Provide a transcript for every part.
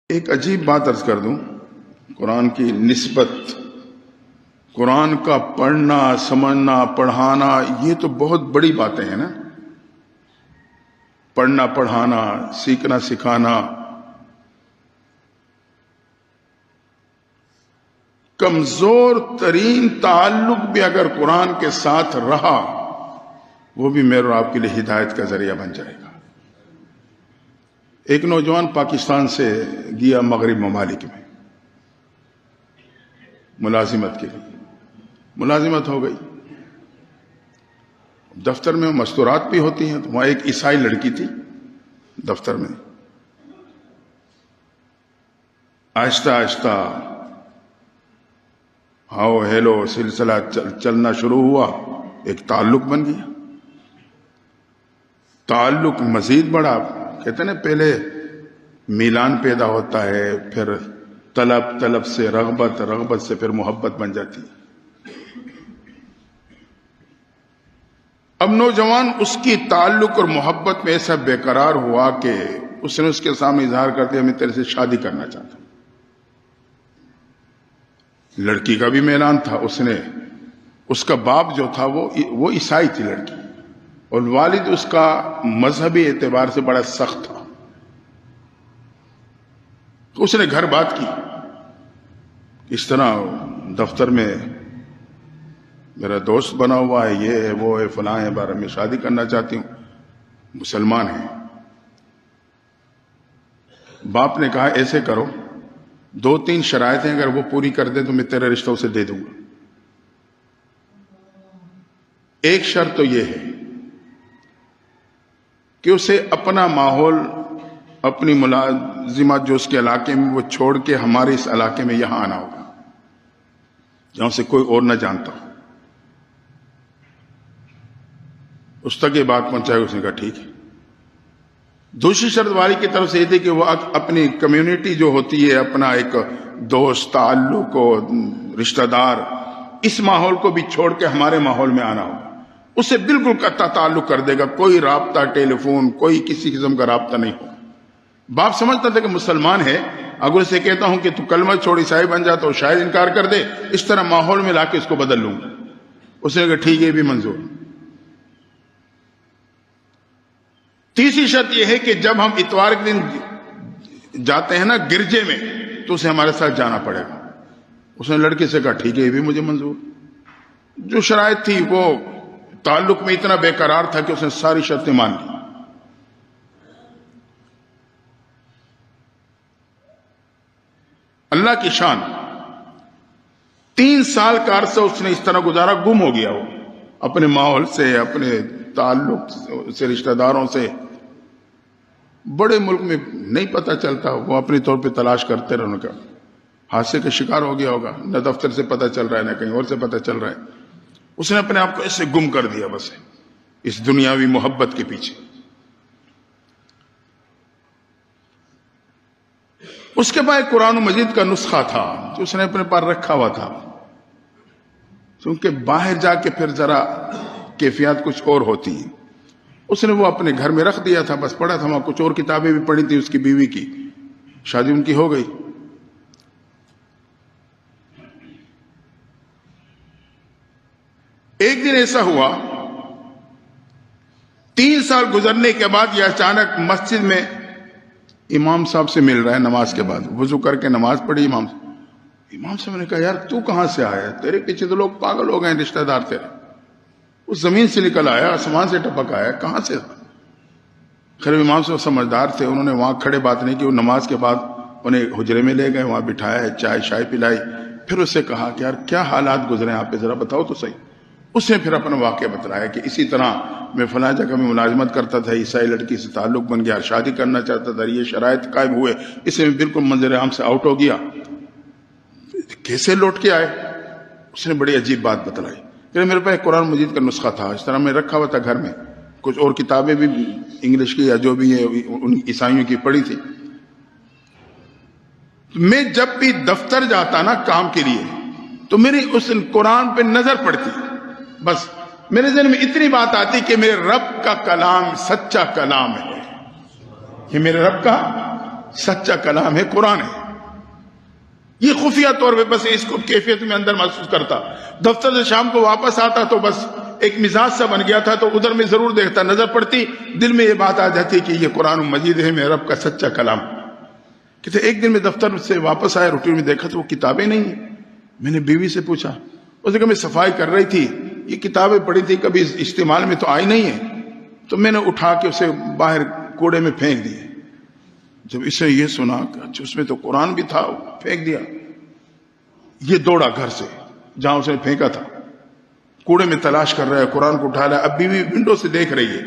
ایک عجیب بات عرض کر دوں، قرآن کی نسبت، قرآن کا پڑھنا، سمجھنا، پڑھانا، یہ تو بہت بڑی باتیں ہیں نا۔ پڑھنا، پڑھانا، سیکھنا، سکھانا، کمزور ترین تعلق بھی اگر قرآن کے ساتھ رہا، وہ بھی میرے اور آپ کے لیے ہدایت کا ذریعہ بن جائے گا۔ ایک نوجوان پاکستان سے گیا مغرب ممالک میں ملازمت کے لیے، ملازمت ہو گئی، دفتر میں مستورات بھی ہوتی ہیں، تو وہاں ایک عیسائی لڑکی تھی دفتر میں۔ آہستہ آہستہ ہاؤ ہیلو سلسلہ چلنا شروع ہوا، ایک تعلق بن گیا، تعلق مزید بڑا۔ کہتے ہیں نا، پہلے میلان پیدا ہوتا ہے، پھر طلب، طلب سے رغبت، رغبت سے پھر محبت بن جاتی ہے۔ اب نوجوان اس کی تعلق اور محبت میں ایسا بے قرار ہوا کہ اس نے اس کے سامنے اظہار کر دیا، میں تیرے سے شادی کرنا چاہتا ہوں۔ لڑکی کا بھی میلان تھا، اس کا باپ جو تھا وہ عیسائی تھی لڑکی، اور والد اس کا مذہبی اعتبار سے بڑا سخت تھا۔ اس نے گھر بات کی، اس طرح دفتر میں میرا دوست بنا ہوا ہے، یہ ہے وہ ہے فلاں ہے، بارے میں شادی کرنا چاہتی ہوں، مسلمان ہیں۔ باپ نے کہا ایسے کرو، 2-3 شرائط ہیں، اگر وہ پوری کر دے تو میں تیرا رشتہ اسے دے دوں گا۔ ایک شرط تو یہ ہے کہ اسے اپنا ماحول، اپنی ملازمت جو اس کے علاقے میں، وہ چھوڑ کے ہمارے اس علاقے میں یہاں آنا ہوگا، جہاں سے کوئی اور نہ جانتا ہو۔ اس تک یہ بات پہنچائے، اس نے کہا ٹھیک ہے۔ دوسری شرط والی کی طرف سے یہ تھی کہ وہ اپنی کمیونٹی جو ہوتی ہے، اپنا ایک دوست، تعلق اور رشتہ دار، اس ماحول کو بھی چھوڑ کے ہمارے ماحول میں آنا ہوگا۔ اسے بالکل قطع تعلق کر دے گا، کوئی رابطہ، ٹیلی فون، کوئی کسی قسم کا رابطہ نہیں ہوگا۔ باپ سمجھتا تھا کہ مسلمان ہے، اگر اسے کہتا ہوں کہ تو کلمہ چھوڑ عیسائی بن جا تو شاید انکار کر دے، اس طرح ماحول میں لا کے اس کو بدل لوں گا۔ اس نے کہا ٹھیک ہے، یہ بھی منظور۔ تیسری شرط یہ ہے کہ جب ہم اتوار کے دن جاتے ہیں نا گرجے میں، تو اسے ہمارے ساتھ جانا پڑے گا۔ اس نے لڑکے سے کہا ٹھیک ہے، یہ بھی مجھے منظور۔ جو شرائط تھی، وہ تعلق میں اتنا بے قرار تھا کہ اس نے ساری شرطیں مان لی۔ اللہ کی شان، 3 سال کا عرصہ اس نے اس طرح گزارا، گم ہو گیا وہ اپنے ماحول سے، اپنے تعلق سے، رشتہ داروں سے۔ بڑے ملک میں نہیں پتہ چلتا، وہ اپنے طور پہ تلاش کرتے رہے، ان کا حادثے کا شکار ہو گیا ہوگا، نہ دفتر سے پتہ چل رہا ہے، نہ کہیں اور سے پتہ چل رہا ہے۔ اس نے اپنے آپ کو ایسے گم کر دیا بس اس دنیاوی محبت کے پیچھے۔ اس کے بعد قرآن مجید کا نسخہ تھا جو اس نے اپنے پاس رکھا ہوا تھا، کیونکہ باہر جا کے پھر ذرا کیفیات کچھ اور ہوتی ہیں۔ اس نے وہ اپنے گھر میں رکھ دیا تھا، بس پڑھا تھا وہاں، کچھ اور کتابیں بھی پڑھی تھی اس کی بیوی کی، شادی ان کی ہو گئی۔ ایک دن ایسا ہوا، 3 سال گزرنے کے بعد یہ اچانک مسجد میں امام صاحب سے مل رہا ہے، نماز کے بعد وضو کر کے نماز پڑھی امام صاحب نے کہا یار تو کہاں سے آیا؟ تیرے پیچھے تو لوگ پاگل ہو گئے ہیں، رشتہ دار تیرے، اس زمین سے نکل آیا، آسمان سے ٹپک آیا، کہاں سے؟ خیر امام صاحب سمجھدار تھے، انہوں نے وہاں کھڑے بات نہیں کی، وہ نماز کے بعد انہیں حجرے میں لے گئے، وہاں بٹھایا ہے، چائے شائے پلائی، پھر اس سے کہا کہ یار کیا حالات گزرے ہیں آپ پہ، ذرا بتاؤ تو صحیح۔ اس نے پھر اپنا واقعہ بتلایا کہ اسی طرح میں فلاں جگہ میں ملازمت کرتا تھا، عیسائی لڑکی سے تعلق بن گیا، شادی کرنا چاہتا تھا، یہ شرائط قائم ہوئے، اس میں بالکل منظر عام سے آؤٹ ہو گیا۔ کیسے لوٹ کے آئے؟ اس نے بڑی عجیب بات بتلائی کہ میرے پاس قرآن مجید کا نسخہ تھا، اس طرح میں رکھا ہوا تھا گھر میں، کچھ اور کتابیں بھی انگلش کی یا جو بھی ہے ان عیسائیوں کی پڑھی تھی۔ میں جب بھی دفتر جاتا نا کام کے لیے، تو میری اس قرآن پہ نظر پڑتی، بس میرے ذہن میں اتنی بات آتی کہ میرے رب کا کلام سچا کلام ہے، یہ میرے رب کا سچا کلام ہے، قرآن ہے. یہ خفیہ طور پہ بس اس کو کیفیت میں اندر محسوس کرتا. دفتر سے شام کو واپس آتا تو بس ایک مزاج سا بن گیا تھا، تو ادھر میں ضرور دیکھتا، نظر پڑتی، دل میں یہ بات آ جاتی کہ یہ قرآن مجید ہے، میرے رب کا سچا کلام. کہتے ایک دن میں دفتر سے واپس آیا، روٹین میں دیکھا تو وہ کتابیں نہیں ہیں. میں نے بیوی سے پوچھا، اس نے کہا میں صفائی کر رہی تھی، یہ کتابیں پڑھی تھی، کبھی استعمال میں تو آئی نہیں ہے، تو میں نے اٹھا کے اسے باہر کوڑے میں پھینک دیے. جب اسے یہ سنا کہ اچھا اس میں تو قرآن بھی تھا، پھینک دیا. یہ دوڑا گھر سے جہاں اس نے پھینکا تھا، کوڑے میں تلاش کر رہا ہے، قرآن کو اٹھا رہا ہے. اب بیوی ونڈو سے دیکھ رہی ہے،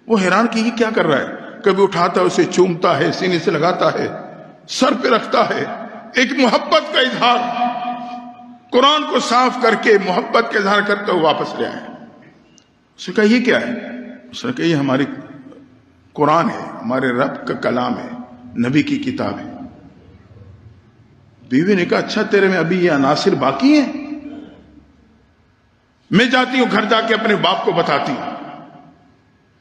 وہ حیران کہ یہ کیا کر رہا ہے. کبھی اٹھاتا ہے، اسے چومتا ہے، سینے سے لگاتا ہے، سر پہ رکھتا ہے. ایک محبت کا اظہار، قرآن کو صاف کر کے محبت کا اظہار کرتے ہوئے واپس لے آئے. اس نے کہا یہ کیا ہے؟ اس نے کہا یہ ہماری قرآن ہے، ہمارے رب کا کلام ہے، نبی کی کتاب ہے. بیوی نے کہا اچھا تیرے میں ابھی یہ عناصر باقی ہیں؟ میں جاتی ہوں گھر جا کے اپنے باپ کو بتاتی ہوں.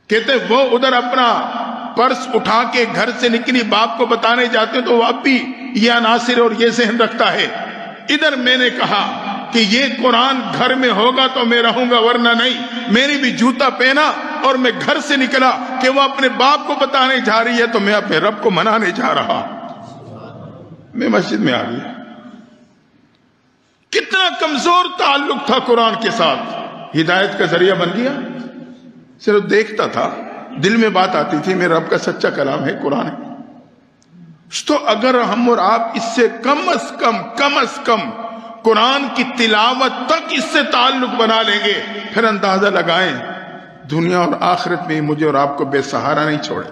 کہتے وہ ادھر اپنا پرس اٹھا کے گھر سے نکلی، باپ کو بتانے جاتے ہیں تو وہ اب بھی یہ عناصر اور یہ ذہن رکھتا ہے. ادھر میں نے کہا کہ یہ قرآن گھر میں ہوگا تو میں رہوں گا، ورنہ نہیں. میں نے بھی جوتا پہنا اور میں گھر سے نکلا کہ وہ اپنے باپ کو بتانے جا رہی ہے تو میں اپنے رب کو منانے جا رہا. میں مسجد میں آ گیا. کتنا کمزور تعلق تھا قرآن کے ساتھ، ہدایت کا ذریعہ بن گیا. صرف دیکھتا تھا، دل میں بات آتی تھی میرے رب کا سچا کلام ہے، قرآن ہے. تو اگر ہم اور آپ اس سے کم از کم قرآن کی تلاوت تک اس سے تعلق بنا لیں گے، پھر اندازہ لگائیں دنیا اور آخرت میں مجھے اور آپ کو بے سہارا نہیں چھوڑے.